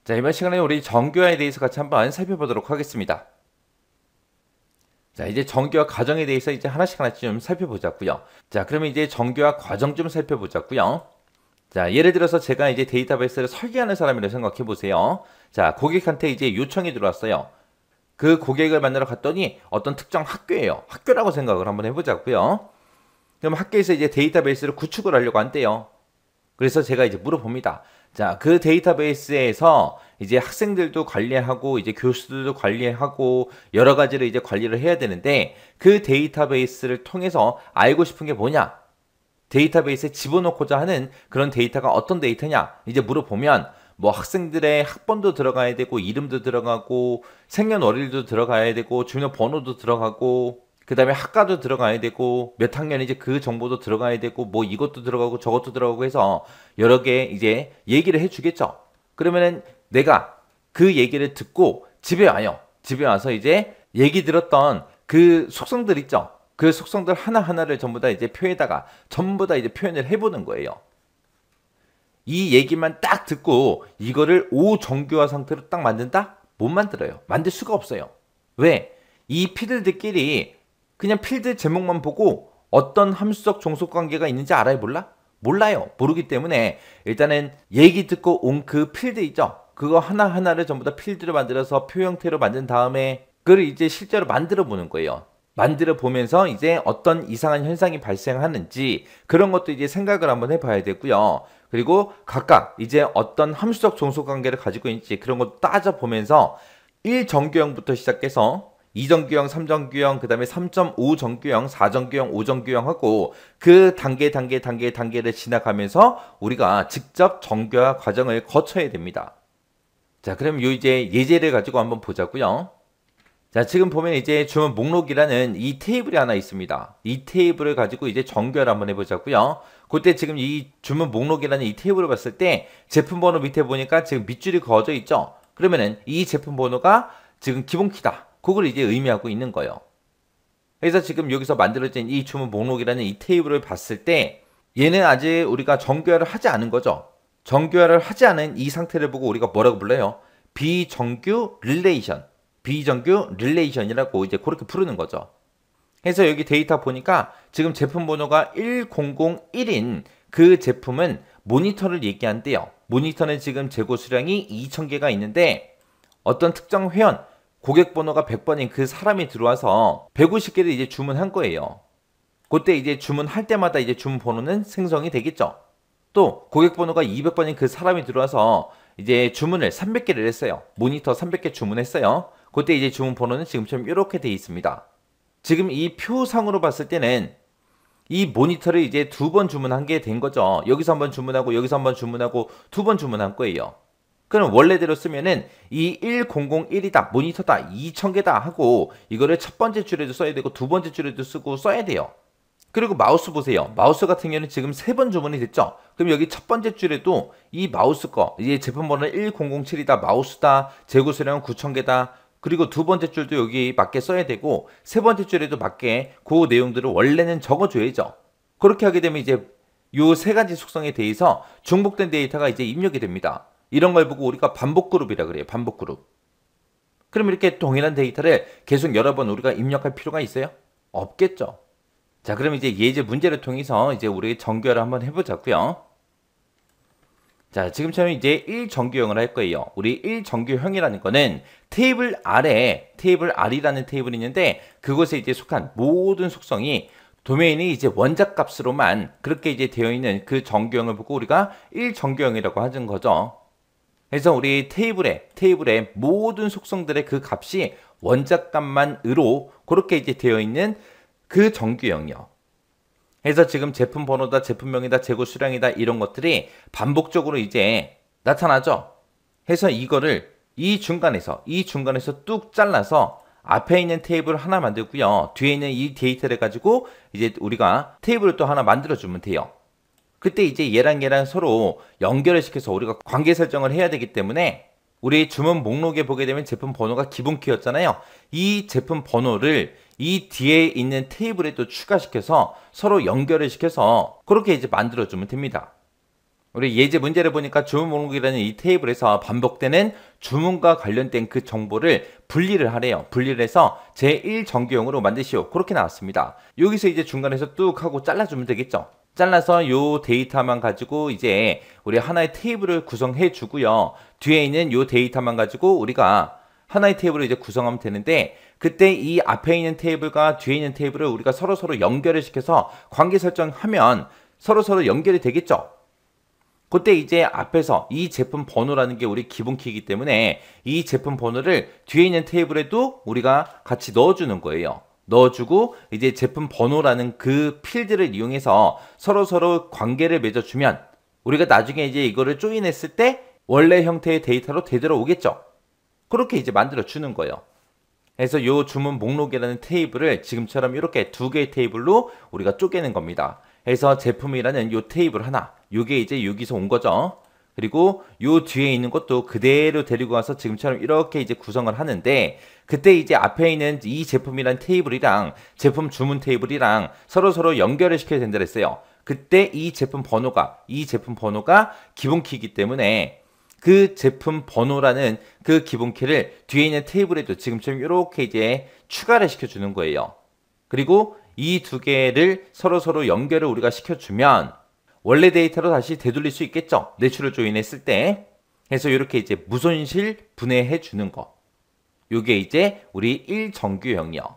자, 이번 시간에 우리 정규화에 대해서 같이 한번 살펴보도록 하겠습니다. 자, 이제 정규화 과정에 대해서 이제 하나씩 좀 살펴보자고요. 자, 그러면 이제 정규화 과정 좀 살펴보자고요. 자, 예를 들어서 제가 이제 데이터베이스를 설계하는 사람이라고 생각해 보세요. 자, 고객한테 이제 요청이 들어왔어요. 그 고객을 만나러 갔더니 어떤 특정 학교예요. 학교라고 생각을 한번 해보자고요. 그럼 학교에서 이제 데이터베이스를 구축을 하려고 한대요. 그래서 제가 이제 물어봅니다. 자, 그 데이터베이스에서 이제 학생들도 관리하고 이제 교수들도 관리하고 여러 가지를 이제 관리를 해야 되는데 그 데이터베이스를 통해서 알고 싶은 게 뭐냐? 데이터베이스에 집어넣고자 하는 그런 데이터가 어떤 데이터냐? 이제 물어보면 뭐 학생들의 학번도 들어가야 되고 이름도 들어가고 생년월일도 들어가야 되고 주민번호도 들어가고 그 다음에 학과도 들어가야 되고 몇 학년인지 그 정보도 들어가야 되고 뭐 이것도 들어가고 저것도 들어가고 해서 여러 개 이제 얘기를 해주겠죠. 그러면은 내가 그 얘기를 듣고 집에 와요. 집에 와서 이제 얘기 들었던 그 속성들 있죠. 그 속성들 하나하나를 전부 다 이제 표에다가 전부 다 이제 표현을 해보는 거예요. 이 얘기만 딱 듣고 이거를 오정규화 상태로 딱 만든다? 못 만들어요. 만들 수가 없어요. 왜? 이 필드들끼리 그냥 필드 제목만 보고 어떤 함수적 종속 관계가 있는지 알아요? 몰라? 몰라요. 모르기 때문에 일단은 얘기 듣고 온 그 필드 있죠? 그거 하나하나를 전부 다 필드로 만들어서 표 형태로 만든 다음에 그걸 이제 실제로 만들어 보는 거예요. 만들어 보면서 이제 어떤 이상한 현상이 발생하는지 그런 것도 이제 생각을 한번 해봐야 되고요. 그리고 각각 이제 어떤 함수적 종속 관계를 가지고 있는지 그런 것도 따져보면서 1정규형부터 시작해서 2정규형, 3정규형, 그 다음에 3.5정규형, 4정규형, 5정규형 하고 그 단계를 지나가면서 우리가 직접 정규화 과정을 거쳐야 됩니다. 자, 그럼 요 이제 예제를 가지고 한번 보자고요. 자, 지금 보면 이제 주문 목록이라는 이 테이블이 하나 있습니다. 이 테이블을 가지고 이제 정규화를 한번 해보자고요. 그때 지금 이 주문 목록이라는 이 테이블을 봤을 때 제품 번호 밑에 보니까 지금 밑줄이 그어져 있죠. 그러면은 이 제품 번호가 지금 기본키다. 그걸 이제 의미하고 있는 거예요. 그래서 지금 여기서 만들어진 이 주문 목록이라는 이 테이블을 봤을 때 얘는 아직 우리가 정규화를 하지 않은 거죠. 정규화를 하지 않은 이 상태를 보고 우리가 뭐라고 불러요? 비정규 릴레이션. 비정규 릴레이션이라고 이제 그렇게 부르는 거죠. 그래서 여기 데이터 보니까 지금 제품 번호가 1001인 그 제품은 모니터를 얘기한대요. 모니터는 지금 재고 수량이 2000개가 있는데 어떤 특정 회원 고객 번호가 100번인 그 사람이 들어와서 150개를 이제 주문한 거예요. 그때 이제 주문할 때마다 이제 주문 번호는 생성이 되겠죠. 또 고객 번호가 200번인 그 사람이 들어와서 이제 주문을 300개를 했어요. 모니터 300개 주문했어요. 그때 이제 주문 번호는 지금처럼 이렇게 돼 있습니다. 지금 이 표상으로 봤을 때는 이 모니터를 이제 2번 주문한 게 된 거죠. 여기서 한번 주문하고 여기서 한번 주문하고 2번 주문한 거예요. 그럼 원래대로 쓰면은 이 1001이다, 모니터다, 2000개다 하고 이거를 첫 번째 줄에도 써야 되고 두 번째 줄에도 쓰고 써야 돼요. 그리고 마우스 보세요. 마우스 같은 경우는 지금 3번 주문이 됐죠. 그럼 여기 첫 번째 줄에도 이 마우스 거, 이제 제품 번호는 1007이다, 마우스다, 재고 수량은 9000개다. 그리고 두 번째 줄도 여기 맞게 써야 되고 세 번째 줄에도 맞게 그 내용들을 원래는 적어줘야죠. 그렇게 하게 되면 이제 요 세 가지 속성에 대해서 중복된 데이터가 이제 입력이 됩니다. 이런 걸 보고 우리가 반복 그룹이라 그래요. 반복 그룹. 그럼 이렇게 동일한 데이터를 계속 여러 번 우리가 입력할 필요가 있어요? 없겠죠. 자, 그럼 이제 예제 문제를 통해서 이제 우리 정규화를 한번 해보자고요. 자, 지금처럼 이제 1정규형을 할 거예요. 우리 1정규형이라는 거는 테이블 아래, 테이블 R이라는 테이블이 있는데 그것에 이제 속한 모든 속성이 도메인이 이제 원작 값으로만 그렇게 이제 되어 있는 그 정규형을 보고 우리가 1정규형이라고 하는 거죠. 그래서 우리 테이블에 모든 속성들의 그 값이 원작값만으로 그렇게 이제 되어 있는 그 정규형이요. 그래서 지금 제품 번호다, 제품명이다, 재고 수량이다 이런 것들이 반복적으로 이제 나타나죠. 해서 이거를 이 중간에서 뚝 잘라서 앞에 있는 테이블 하나 만들고요. 뒤에 있는 이 데이터를 가지고 이제 우리가 테이블을 또 하나 만들어주면 돼요. 그때 이제 얘랑 서로 연결을 시켜서 우리가 관계 설정을 해야 되기 때문에 우리 주문 목록에 보게 되면 제품 번호가 기본 키였잖아요. 이 제품 번호를 이 뒤에 있는 테이블에 또 추가시켜서 서로 연결을 시켜서 그렇게 이제 만들어주면 됩니다. 우리 예제 문제를 보니까 주문 목록이라는 이 테이블에서 반복되는 주문과 관련된 그 정보를 분리를 하래요. 분리를 해서 제1정규형으로 만드시오. 그렇게 나왔습니다. 여기서 이제 중간에서 뚝 하고 잘라주면 되겠죠. 잘라서 요 데이터만 가지고 이제 우리 하나의 테이블을 구성해 주고요. 뒤에 있는 요 데이터만 가지고 우리가 하나의 테이블을 이제 구성하면 되는데, 그때 이 앞에 있는 테이블과 뒤에 있는 테이블을 우리가 서로 연결을 시켜서 관계 설정하면 서로 연결이 되겠죠. 그때 이제 앞에서 이 제품 번호라는 게 우리 기본 키이기 때문에 이 제품 번호를 뒤에 있는 테이블에도 우리가 같이 넣어주는 거예요. 넣어주고 이제 제품 번호라는 그 필드를 이용해서 서로 관계를 맺어주면 우리가 나중에 이제 이거를 조인했을 때 원래 형태의 데이터로 되돌아오겠죠. 그렇게 이제 만들어 주는 거예요. 그래서 요 주문 목록이라는 테이블을 지금처럼 이렇게 두 개의 테이블로 우리가 쪼개는 겁니다. 그래서 제품이라는 요 테이블 하나, 요게 이제 여기서 온 거죠. 그리고 요 뒤에 있는 것도 그대로 데리고 와서 지금처럼 이렇게 이제 구성을 하는데, 그때 이제 앞에 있는 이 제품이란 테이블이랑 제품 주문 테이블이랑 서로 연결을 시켜야 된다 그랬어요. 그때 이 제품 번호가 기본 키이기 때문에 그 제품 번호라는 그 기본 키를 뒤에 있는 테이블에도 지금처럼 이렇게 이제 추가를 시켜주는 거예요. 그리고 이 두 개를 서로 연결을 우리가 시켜주면 원래 데이터로 다시 되돌릴 수 있겠죠. 내추럴 조인했을 때. 그래서 이렇게 이제 무손실 분해해 주는 거. 요게 이제 우리 1정규형이요.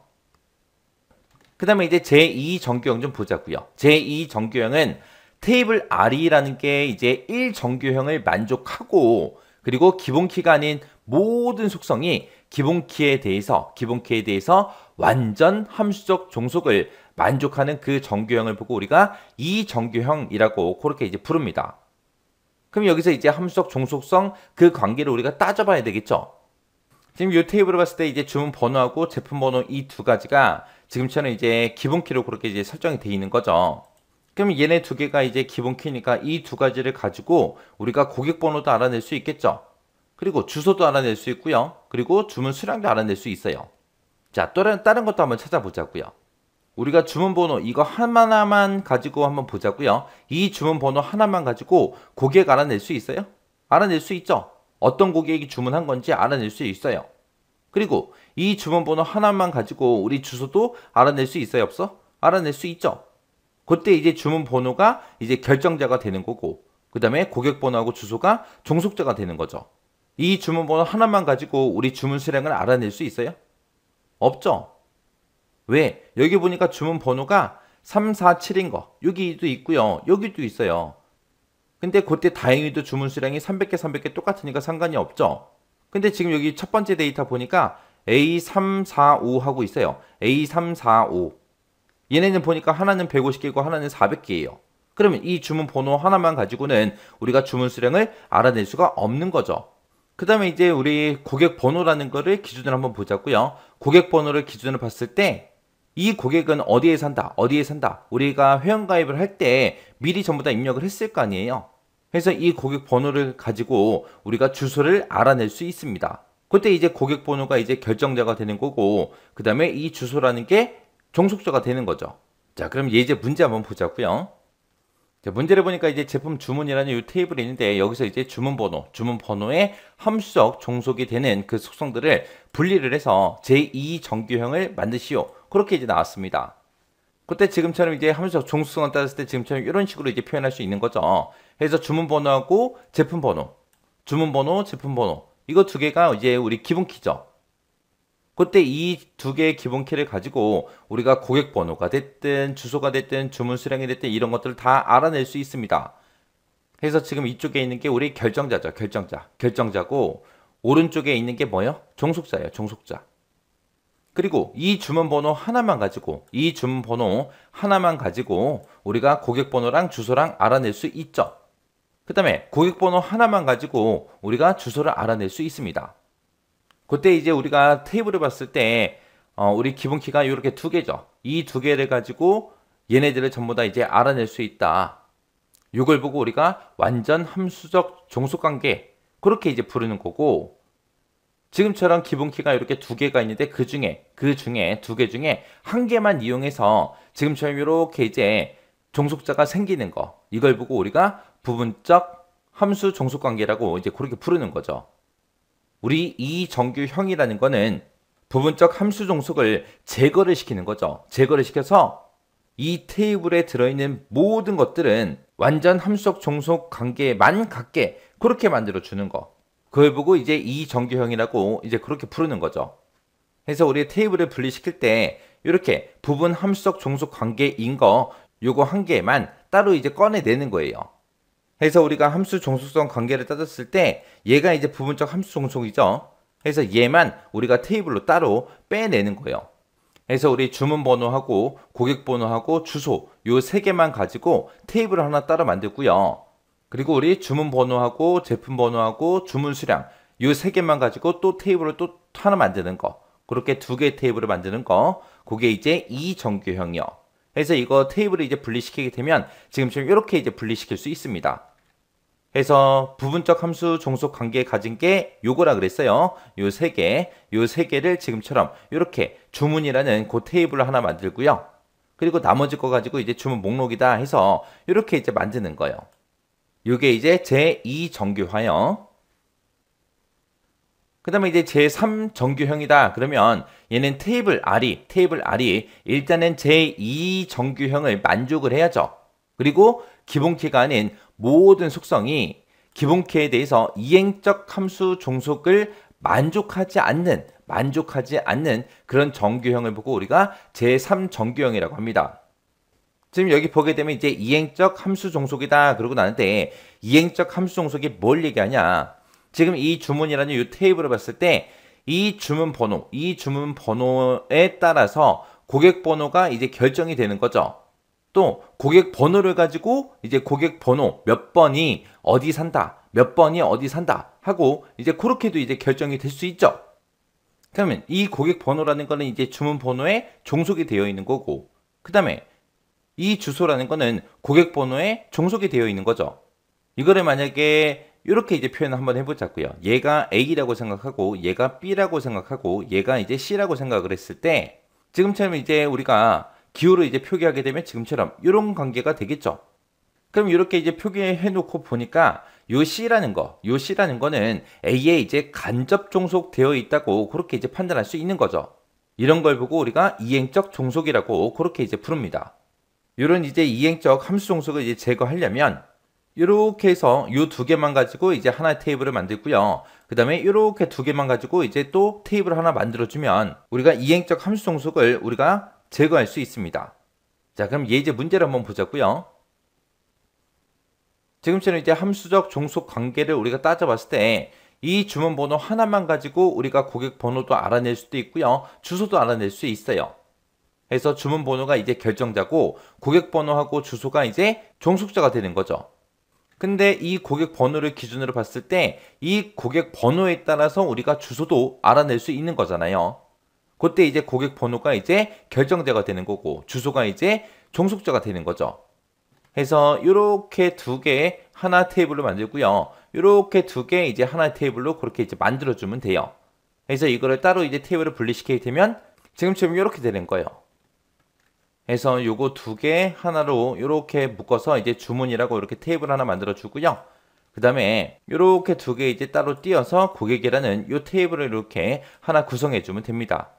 그 다음에 이제 제2정규형 좀 보자고요. 제2정규형은 테이블 R이라는 게 이제 1정규형을 만족하고, 그리고 기본 키가 아닌 모든 속성이 기본 키에 대해서 완전 함수적 종속을 만족하는 그 정규형을 보고 우리가 2정규형이라고 그렇게 이제 부릅니다. 그럼 여기서 이제 함수적 종속성 그 관계를 우리가 따져봐야 되겠죠. 지금 이 테이블을 봤을 때 이제 주문 번호하고 제품 번호 이 두 가지가 지금처럼 이제 기본 키로 그렇게 이제 설정이 되어 있는 거죠. 그럼 얘네 두 개가 이제 기본 키니까 이 두 가지를 가지고 우리가 고객 번호도 알아낼 수 있겠죠. 그리고 주소도 알아낼 수 있고요. 그리고 주문 수량도 알아낼 수 있어요. 자, 또 다른 것도 한번 찾아보자고요. 우리가 주문 번호 이거 하나만 가지고 한번 보자고요. 이 주문 번호 하나만 가지고 고객 알아낼 수 있어요? 알아낼 수 있죠. 어떤 고객이 주문한 건지 알아낼 수 있어요. 그리고 이 주문 번호 하나만 가지고 우리 주소도 알아낼 수 있어요? 없어? 알아낼 수 있죠. 그때 이제 주문 번호가 이제 결정자가 되는 거고, 그 다음에 고객 번호하고 주소가 종속자가 되는 거죠. 이 주문 번호 하나만 가지고 우리 주문 수량을 알아낼 수 있어요? 없죠. 왜? 여기 보니까 주문 번호가 347인 거 여기도 있고요. 여기도 있어요. 근데 그때 다행히도 주문 수량이 300개 똑같으니까 상관이 없죠. 근데 지금 여기 첫 번째 데이터 보니까 A345 하고 있어요. A345. 얘네는 보니까 하나는 150개고 하나는 400개예요. 그러면 이 주문 번호 하나만 가지고는 우리가 주문 수량을 알아낼 수가 없는 거죠. 그 다음에 이제 우리 고객 번호라는 거를 기준으로 한번 보자고요. 고객 번호를 기준으로 봤을 때 이 고객은 어디에 산다. 우리가 회원가입을 할 때 미리 전부 다 입력을 했을 거 아니에요. 그래서 이 고객 번호를 가지고 우리가 주소를 알아낼 수 있습니다. 그때 이제 고객 번호가 이제 결정자가 되는 거고, 그 다음에 이 주소라는 게 종속자가 되는 거죠. 자, 그럼 이제 문제 한번 보자고요. 자, 문제를 보니까 이제 제품 주문이라는 이 테이블이 있는데, 여기서 이제 주문 번호에 함수적 종속이 되는 그 속성들을 분리를 해서 제2정규형을 만드시오. 그렇게 이제 나왔습니다. 그때 지금처럼 이제 함수적 종속성을 따졌을 때 지금처럼 이런 식으로 이제 표현할 수 있는 거죠. 그래서 주문 번호하고 제품 번호, 제품 번호, 이거 두 개가 이제 우리 기본 키죠. 그때 이 두 개의 기본 키를 가지고 우리가 고객 번호가 됐든 주소가 됐든 주문 수량이 됐든 이런 것들을 다 알아낼 수 있습니다. 그래서 지금 이쪽에 있는 게 우리 결정자죠. 결정자고, 오른쪽에 있는 게 뭐예요? 종속자예요. 종속자. 그리고 이 주문 번호 하나만 가지고 우리가 고객 번호랑 주소랑 알아낼 수 있죠. 그 다음에 고객 번호 하나만 가지고 우리가 주소를 알아낼 수 있습니다. 그때 이제 우리가 테이블을 봤을 때 우리 기본 키가 이렇게 두 개죠. 이 두 개를 가지고 얘네들을 전부 다 이제 알아낼 수 있다. 이걸 보고 우리가 완전 함수적 종속관계 그렇게 이제 부르는 거고, 지금처럼 기본 키가 이렇게 두 개가 있는데 그 중에 두 개 중에 한 개만 이용해서 지금처럼 이렇게 이제 종속자가 생기는 거, 이걸 보고 우리가 부분적 함수 종속 관계라고 이제 그렇게 부르는 거죠. 우리 이 정규형이라는 거는 부분적 함수 종속을 제거를 시키는 거죠. 제거를 시켜서 이 테이블에 들어있는 모든 것들은 완전 함수적 종속 관계만 갖게 그렇게 만들어 주는 거. 그걸 보고 이제 이 정규형이라고 이제 그렇게 부르는 거죠. 그래서 우리 테이블을 분리시킬 때 이렇게 부분 함수적 종속 관계인 거 요거 한 개만 따로 이제 꺼내내는 거예요. 그래서 우리가 함수 종속성 관계를 따졌을 때 얘가 이제 부분적 함수 종속이죠. 그래서 얘만 우리가 테이블로 따로 빼내는 거예요. 그래서 우리 주문 번호하고 고객 번호하고 주소 요 세 개만 가지고 테이블을 하나 따로 만들고요. 그리고 우리 주문 번호하고 제품 번호하고 주문 수량 요 세 개만 가지고 또 테이블을 또 하나 만드는 거. 그렇게 두 개의 테이블을 만드는 거. 그게 이제 이 정규형이요. 그래서 이거 테이블을 이제 분리시키게 되면 지금처럼 이렇게 이제 분리시킬 수 있습니다. 그래서 부분적 함수 종속 관계 가진 게 요거라 그랬어요. 요 세 개를 지금처럼 이렇게 주문이라는 그 테이블을 하나 만들고요. 그리고 나머지 거 가지고 이제 주문 목록이다 해서 이렇게 이제 만드는 거예요. 요게 이제 제2 정규화요. 그 다음에 이제 제3 정규형이다. 그러면 얘는 테이블 R이 일단은 제2 정규형을 만족을 해야죠. 그리고 기본키가 아닌 모든 속성이 기본키에 대해서 이행적 함수 종속을 만족하지 않는 그런 정규형을 보고 우리가 제3 정규형이라고 합니다. 지금 여기 보게 되면 이제 이행적 함수 종속이다 그러고 나는데 이행적 함수 종속이 뭘 얘기하냐? 지금 이 주문이라는 이 테이블을 봤을 때 이 주문 번호에 따라서 고객 번호가 이제 결정이 되는 거죠. 또 고객 번호를 가지고 이제 고객 번호 몇 번이 어디 산다 하고 이제 그렇게도 이제 결정이 될 수 있죠. 그러면 이 고객 번호라는 거는 이제 주문 번호에 종속이 되어 있는 거고, 그 다음에 이 주소라는 거는 고객 번호에 종속이 되어 있는 거죠. 이거를 만약에 이렇게 이제 표현을 한번 해보자고요. 얘가 A라고 생각하고 얘가 B라고 생각하고 얘가 이제 C라고 생각을 했을 때 지금처럼 이제 우리가 기호로 이제 표기하게 되면 지금처럼 이런 관계가 되겠죠. 그럼 이렇게 이제 표기해 놓고 보니까 요 C라는 거는 A에 이제 간접 종속되어 있다고 그렇게 이제 판단할 수 있는 거죠. 이런 걸 보고 우리가 이행적 종속이라고 그렇게 이제 부릅니다. 이런 이제 이행적 함수 종속을 이제 제거하려면 이렇게 해서 요 두 개만 가지고 이제 하나의 테이블을 만들고요. 그 다음에 이렇게 두 개만 가지고 이제 또 테이블 하나 만들어주면 우리가 이행적 함수 종속을 우리가 제거할 수 있습니다. 자, 그럼 얘 이제 문제를 한번 보자고요. 지금처럼 이제 함수적 종속 관계를 우리가 따져봤을 때 이 주문 번호 하나만 가지고 우리가 고객 번호도 알아낼 수도 있고요. 주소도 알아낼 수 있어요. 그래서 주문 번호가 이제 결정자고 고객 번호하고 주소가 이제 종속자가 되는 거죠. 근데 이 고객 번호를 기준으로 봤을 때 이 고객 번호에 따라서 우리가 주소도 알아낼 수 있는 거잖아요. 그때 이제 고객 번호가 이제 결정자가 되는 거고 주소가 이제 종속자가 되는 거죠. 그래서 이렇게 두 개 하나 테이블로 만들고요. 이렇게 두 개 이제 하나 테이블로 그렇게 이제 만들어주면 돼요. 그래서 이거를 따로 이제 테이블을 분리시키게 되면 지금처럼 이렇게 되는 거예요. 그래서 요거 두 개 하나로 이렇게 묶어서 이제 주문이라고 이렇게 테이블 하나 만들어 주고요. 그 다음에 이렇게 두 개 이제 따로 띄어서 고객이라는 요 테이블을 이렇게 하나 구성해 주면 됩니다.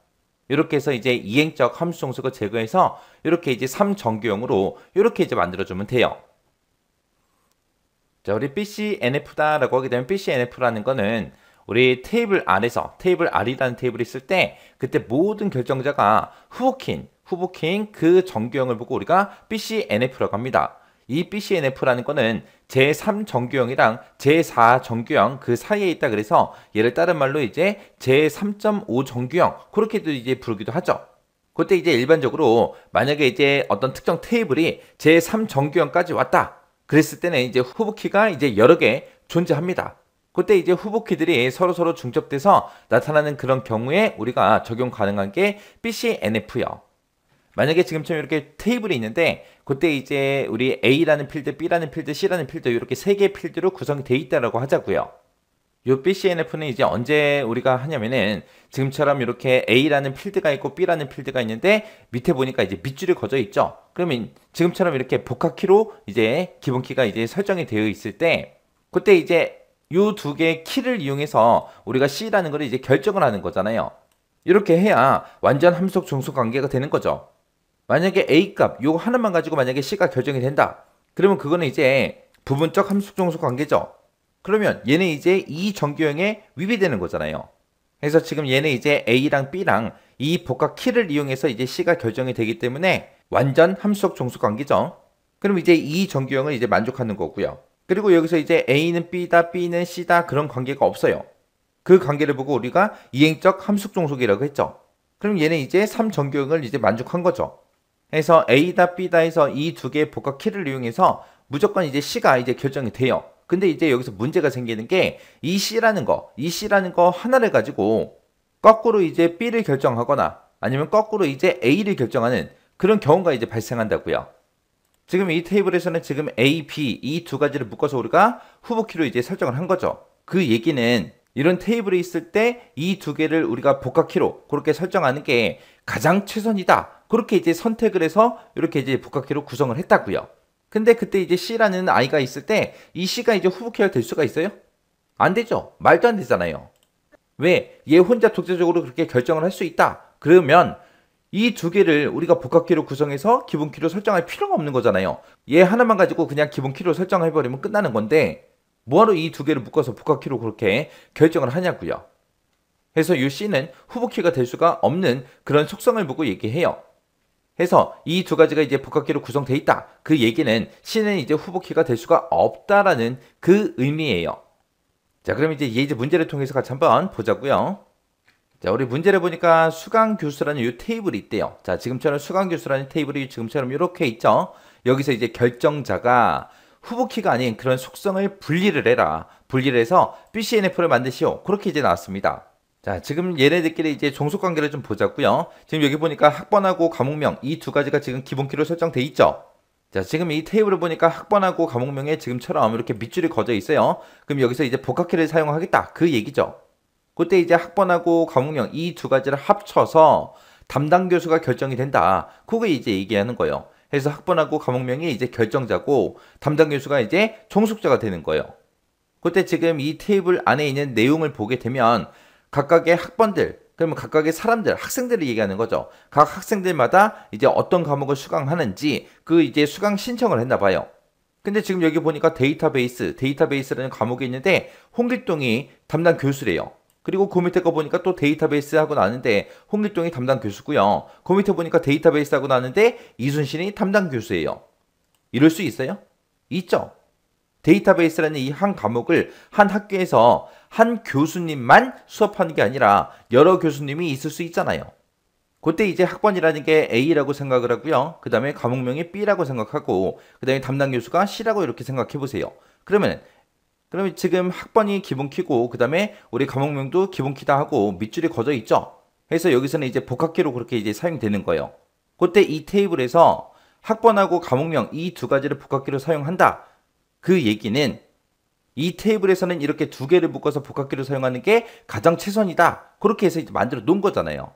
이렇게 해서 이제 이행적 함수 종속을 제거해서 이렇게 이제 3정규형으로 이렇게 이제 만들어 주면 돼요. 자, 우리 BCNF다라고 하게 되면 BCNF라는 거는 우리 테이블 R에서 테이블 R이라는 테이블이 있을 때 그때 모든 결정자가 후보킨 그 정규형을 보고 우리가 BCNF라고 합니다. 이 BCNF라는 거는 제3 정규형이랑 제4 정규형 그 사이에 있다 그래서 얘를 다른 말로 이제 제3.5 정규형 그렇게도 이제 부르기도 하죠. 그때 이제 일반적으로 만약에 이제 어떤 특정 테이블이 제3 정규형까지 왔다 그랬을 때는 이제 후보키가 이제 여러 개 존재합니다. 그때 이제 후보키들이 서로 중첩돼서 나타나는 그런 경우에 우리가 적용 가능한 게 BCNF요. 만약에 지금처럼 이렇게 테이블이 있는데 그때 이제 우리 A라는 필드, B라는 필드, C라는 필드 이렇게 세 개의 필드로 구성이 되어 있다라고 하자고요. 요 BCNF는 이제 언제 우리가 하냐면은 지금처럼 이렇게 A라는 필드가 있고 B라는 필드가 있는데 밑에 보니까 이제 밑줄이 그어져 있죠. 그러면 지금처럼 이렇게 복합키로 이제 기본키가 이제 설정이 되어 있을 때 그때 이제 요 두 개의 키를 이용해서 우리가 C라는 걸 이제 결정을 하는 거잖아요. 이렇게 해야 완전 함수적 종속 관계가 되는 거죠. 만약에 A 값 요거 하나만 가지고 만약에 C가 결정이 된다. 그러면 그거는 이제 부분적 함수적 종속 관계죠. 그러면 얘는 이제 이 정규형에 위배되는 거잖아요. 그래서 지금 얘는 이제 A랑 B랑 이 복합 키를 이용해서 이제 C가 결정이 되기 때문에 완전 함수적 종속 관계죠. 그럼 이제 이 정규형을 이제 만족하는 거고요. 그리고 여기서 이제 A는 B다, B는 C다 그런 관계가 없어요. 그 관계를 보고 우리가 이행적 함수적 종속이라고 했죠. 그럼 얘는 이제 3정규형을 이제 만족한 거죠. 그래서 A다, B다 해서 이 두 개의 복합 키를 이용해서 무조건 이제 C가 이제 결정이 돼요. 근데 이제 여기서 문제가 생기는 게 이 C라는 거 하나를 가지고 거꾸로 이제 B를 결정하거나 아니면 거꾸로 이제 A를 결정하는 그런 경우가 이제 발생한다고요. 지금 이 테이블에서는 지금 A, B 이 두 가지를 묶어서 우리가 후보키로 이제 설정을 한 거죠. 그 얘기는 이런 테이블에 있을 때 이 두 개를 우리가 복합키로 그렇게 설정하는 게 가장 최선이다. 그렇게 이제 선택을 해서 이렇게 이제 복합키로 구성을 했다고요. 근데 그때 이제 C라는 아이가 있을 때 이 C가 이제 후보키가 될 수가 있어요? 안 되죠. 말도 안 되잖아요. 왜? 얘 혼자 독자적으로 그렇게 결정을 할 수 있다. 그러면 이 두 개를 우리가 복합키로 구성해서 기본키로 설정할 필요가 없는 거잖아요. 얘 하나만 가지고 그냥 기본키로 설정해버리면 끝나는 건데 뭐하러 이 두 개를 묶어서 복합키로 그렇게 결정을 하냐고요. 그래서 이 C는 후보키가 될 수가 없는 그런 속성을 보고 얘기해요. 해서 이 두 가지가 이제 복합키로 구성되어 있다. 그 얘기는 C는 이제 후보키가 될 수가 없다라는 그 의미예요. 자, 그럼 이제 예제 문제를 통해서 같이 한번 보자고요. 자, 우리 문제를 보니까 수강교수라는 이 테이블이 있대요. 자, 지금처럼 수강교수라는 테이블이 지금처럼 이렇게 있죠. 여기서 이제 결정자가 후보키가 아닌 그런 속성을 분리를 해라. 분리를 해서 BCNF를 만드시오. 그렇게 이제 나왔습니다. 자, 지금 얘네들끼리 이제 종속관계를 좀 보자고요. 지금 여기 보니까 학번하고 과목명 이 두 가지가 지금 기본키로 설정돼 있죠. 자, 지금 이 테이블을 보니까 학번하고 과목명에 지금처럼 이렇게 밑줄이 거져 있어요. 그럼 여기서 이제 복합키를 사용하겠다. 그 얘기죠. 그때 이제 학번하고 과목명 이 두 가지를 합쳐서 담당 교수가 결정이 된다. 그거 이제 얘기하는 거예요. 그래서 학번하고 과목명이 이제 결정자고 담당 교수가 이제 종속자가 되는 거예요. 그때 지금 이 테이블 안에 있는 내용을 보게 되면 각각의 학번들, 그러면 각각의 사람들, 학생들을 얘기하는 거죠. 각 학생들마다 이제 어떤 과목을 수강하는지 그 이제 수강 신청을 했나 봐요. 근데 지금 여기 보니까 데이터베이스라는 과목이 있는데 홍길동이 담당 교수래요. 그리고 그 밑에 거 보니까 또 데이터베이스 하고 나는데 홍길동이 담당 교수고요. 그 밑에 보니까 데이터베이스 하고 나는데 이순신이 담당 교수예요. 이럴 수 있어요? 있죠. 데이터베이스라는 이 한 과목을 한 학교에서 한 교수님만 수업하는 게 아니라 여러 교수님이 있을 수 있잖아요. 그때 이제 학번이라는 게 A라고 생각을 하고요. 그 다음에 과목명이 B라고 생각하고 그 다음에 담당 교수가 C라고 이렇게 생각해 보세요. 그러면 지금 학번이 기본키고 그 다음에 우리 과목명도 기본키다 하고 밑줄이 거져 있죠. 그래서 여기서는 이제 복합키로 그렇게 이제 사용되는 거예요. 그때 이 테이블에서 학번하고 과목명 이 두 가지를 복합키로 사용한다. 그 얘기는 이 테이블에서는 이렇게 두 개를 묶어서 복합키로 사용하는 게 가장 최선이다. 그렇게 해서 이제 만들어 놓은 거잖아요.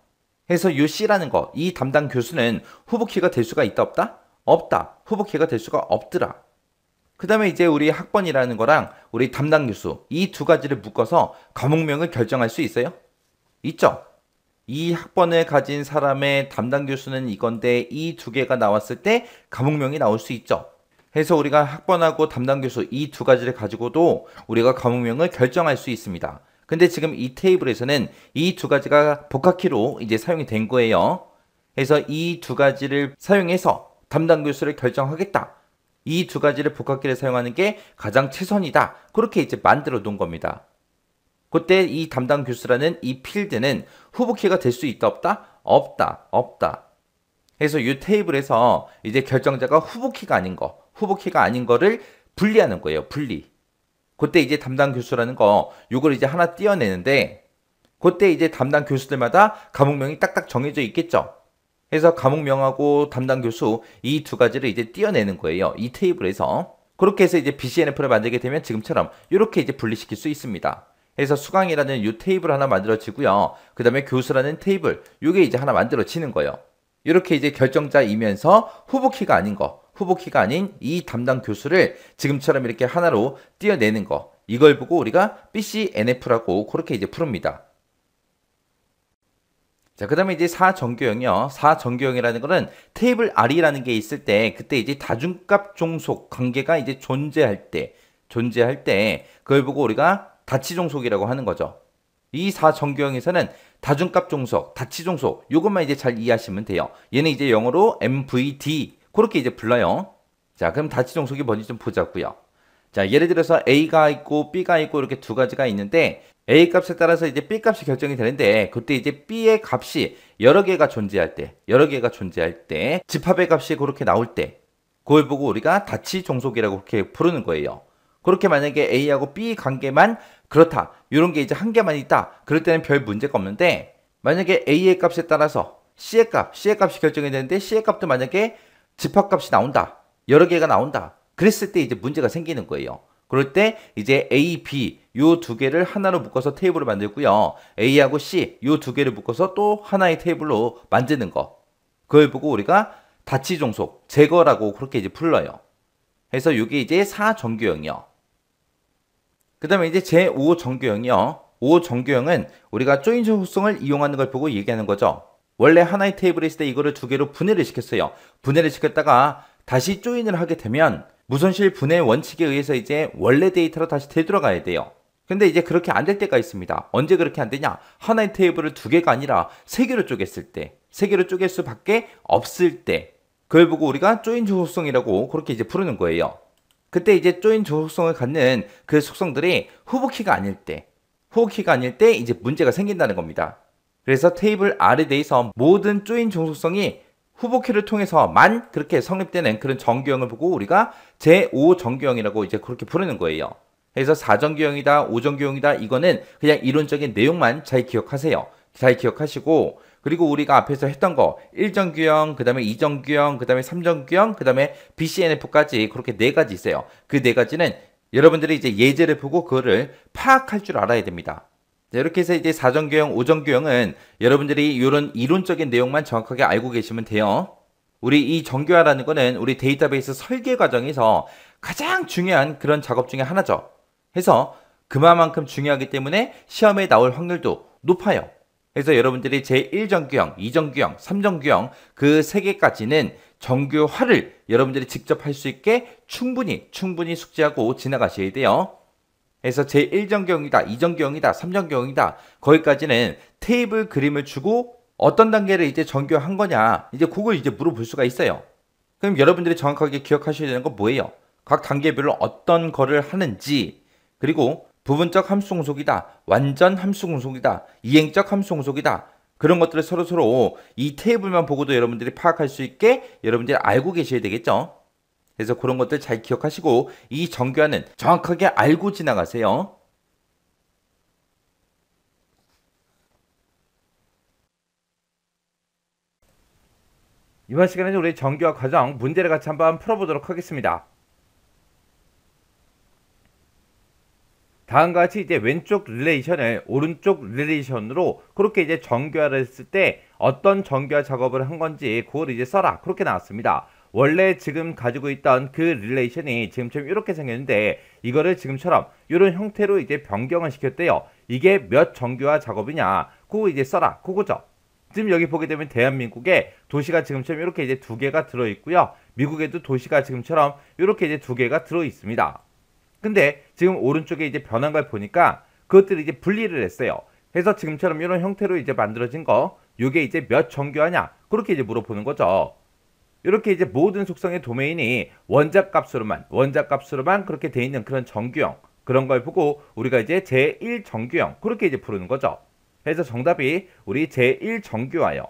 그래서 이 C라는 거, 이 담당 교수는 후보키가 될 수가 있다 없다? 없다. 후보키가 될 수가 없더라. 그 다음에 이제 우리 학번이라는 거랑 우리 담당 교수 이 두 가지를 묶어서 과목명을 결정할 수 있어요? 있죠. 이 학번을 가진 사람의 담당 교수는 이건데 이 두 개가 나왔을 때 과목명이 나올 수 있죠. 해서 우리가 학번하고 담당 교수 이 두 가지를 가지고도 우리가 과목명을 결정할 수 있습니다. 근데 지금 이 테이블에서는 이 두 가지가 복합키로 이제 사용이 된 거예요. 그래서 이 두 가지를 사용해서 담당 교수를 결정하겠다. 이 두 가지를 복합키를 사용하는 게 가장 최선이다. 그렇게 이제 만들어 놓은 겁니다. 그때 이 담당 교수라는 이 필드는 후보키가 될 수 있다 없다? 없다. 없다. 그래서 이 테이블에서 이제 결정자가 후보키가 아닌 거를 분리하는 거예요. 분리. 그때 이제 담당 교수라는 거 요걸 이제 하나 띄어내는데 그때 이제 담당 교수들마다 과목명이 딱딱 정해져 있겠죠. 그래서 과목명하고 담당 교수 이 두 가지를 이제 띄어내는 거예요. 이 테이블에서. 그렇게 해서 이제 BCNF를 만들게 되면 지금처럼 이렇게 이제 분리시킬 수 있습니다. 그래서 수강이라는 이 테이블 하나 만들어지고요. 그 다음에 교수라는 테이블, 요게 이제 하나 만들어지는 거예요. 이렇게 이제 결정자이면서 후보키가 아닌 거, 후보키가 아닌 이 담당 교수를 지금처럼 이렇게 하나로 띄어내는 거. 이걸 보고 우리가 BCNF라고 그렇게 이제 부릅니다. 자, 그 다음에 이제 4정규형이요. 4정규형이라는 거는 테이블 R이라는 게 있을 때, 그때 이제 다중값 종속 관계가 이제 존재할 때, 그걸 보고 우리가 다치종속이라고 하는 거죠. 이 4정규형에서는 다중값 종속, 다치종속, 요것만 이제 잘 이해하시면 돼요. 얘는 이제 영어로 MVD, 그렇게 이제 불러요. 자, 그럼 다치종속이 뭔지 좀 보자고요. 자, 예를 들어서 A가 있고 B가 있고 이렇게 두 가지가 있는데, A 값에 따라서 이제 B 값이 결정이 되는데, 그때 이제 B의 값이 여러 개가 존재할 때, 집합의 값이 그렇게 나올 때, 그걸 보고 우리가 다치종속이라고 그렇게 부르는 거예요. 그렇게 만약에 A하고 B 관계만 그렇다, 이런 게 이제 한 개만 있다, 그럴 때는 별 문제가 없는데, 만약에 A의 값에 따라서 C의 값이 결정이 되는데, C의 값도 만약에 집합값이 나온다, 여러 개가 나온다, 그랬을 때 이제 문제가 생기는 거예요. 그럴 때 이제 A, B 요 두 개를 하나로 묶어서 테이블을 만들고요. A하고 C 요 두 개를 묶어서 또 하나의 테이블로 만드는 거. 그걸 보고 우리가 다치종속, 제거라고 그렇게 이제 불러요. 그래서 이게 이제 4정규형이요. 그 다음에 이제 제5정규형이요. 5정규형은 우리가 조인 종속성을 이용하는 걸 보고 얘기하는 거죠. 원래 하나의 테이블에 있을 때 이거를 두 개로 분해를 시켰어요. 분해를 시켰다가 다시 조인을 하게 되면 무손실 분해 원칙에 의해서 이제 원래 데이터로 다시 되돌아가야 돼요. 근데 이제 그렇게 안 될 때가 있습니다. 언제 그렇게 안 되냐? 하나의 테이블을 두 개가 아니라 세 개로 쪼갰을 때, 세 개로 쪼갤 수밖에 없을 때, 그걸 보고 우리가 조인 종속성이라고 그렇게 이제 부르는 거예요. 그때 이제 조인 종속성을 갖는 그 속성들이 후보키가 아닐 때 이제 문제가 생긴다는 겁니다. 그래서 테이블 R에 대해서 모든 조인 종속성이 후보키를 통해서만 그렇게 성립되는 그런 정규형을 보고 우리가 제5정규형이라고 이제 그렇게 부르는 거예요. 그래서 4정규형이다, 5정규형이다, 이거는 그냥 이론적인 내용만 잘 기억하세요. 잘 기억하시고, 그리고 우리가 앞에서 했던 거 1정규형, 그 다음에 2정규형, 그 다음에 3정규형, 그 다음에 BCNF까지 그렇게 네 가지 있어요. 그 네 가지는 여러분들이 이제 예제를 보고 그거를 파악할 줄 알아야 됩니다. 이렇게 해서 이제 4정규형, 5정규형은 여러분들이 이런 이론적인 내용만 정확하게 알고 계시면 돼요. 우리 이 정규화라는 거는 우리 데이터베이스 설계 과정에서 가장 중요한 그런 작업 중에 하나죠. 해서 그만큼 중요하기 때문에 시험에 나올 확률도 높아요. 그래서 여러분들이 제1정규형, 2정규형, 3정규형 그 세 개까지는 정규화를 여러분들이 직접 할 수 있게 충분히 숙지하고 지나가셔야 돼요. 그래서 제1정규형이다, 2정규형이다, 3정규형이다, 거기까지는 테이블 그림을 주고 어떤 단계를 이제 정규화한 거냐, 이제 그걸 이제 물어볼 수가 있어요. 그럼 여러분들이 정확하게 기억하셔야 되는 건 뭐예요? 각 단계별로 어떤 거를 하는지, 그리고 부분적 함수 공속이다, 완전 함수 공속이다, 이행적 함수 공속이다, 그런 것들을 서로 이 테이블만 보고도 여러분들이 파악할 수 있게 여러분들이 알고 계셔야 되겠죠. 그래서 그런 것들 잘 기억하시고 이 정규화는 정확하게 알고 지나가세요. 이번 시간에는 우리 정규화 과정 문제를 같이 한번 풀어보도록 하겠습니다. 다음과 같이 이제 왼쪽 릴레이션을 오른쪽 릴레이션으로 그렇게 이제 정규화를 했을 때 어떤 정규화 작업을 한 건지 그걸 이제 써라, 그렇게 나왔습니다. 원래 지금 가지고 있던 그 릴레이션이 지금처럼 이렇게 생겼는데 이거를 지금처럼 이런 형태로 이제 변경을 시켰대요. 이게 몇 정규화 작업이냐, 그거 이제 써라, 그거죠. 지금 여기 보게 되면 대한민국에 도시가 지금처럼 이렇게 이제 두 개가 들어 있고요. 미국에도 도시가 지금처럼 이렇게 이제 두 개가 들어 있습니다. 근데 지금 오른쪽에 이제 변한 걸 보니까 그것들을 이제 분리를 했어요. 그래서 지금처럼 이런 형태로 이제 만들어진 거, 요게 이제 몇 정규화냐, 그렇게 이제 물어보는 거죠. 이렇게 이제 모든 속성의 도메인이 원자값으로만 그렇게 돼 있는 그런 정규형, 그런 걸 보고 우리가 이제 제1정규형 그렇게 이제 부르는 거죠. 그래서 정답이 우리 제1정규화요.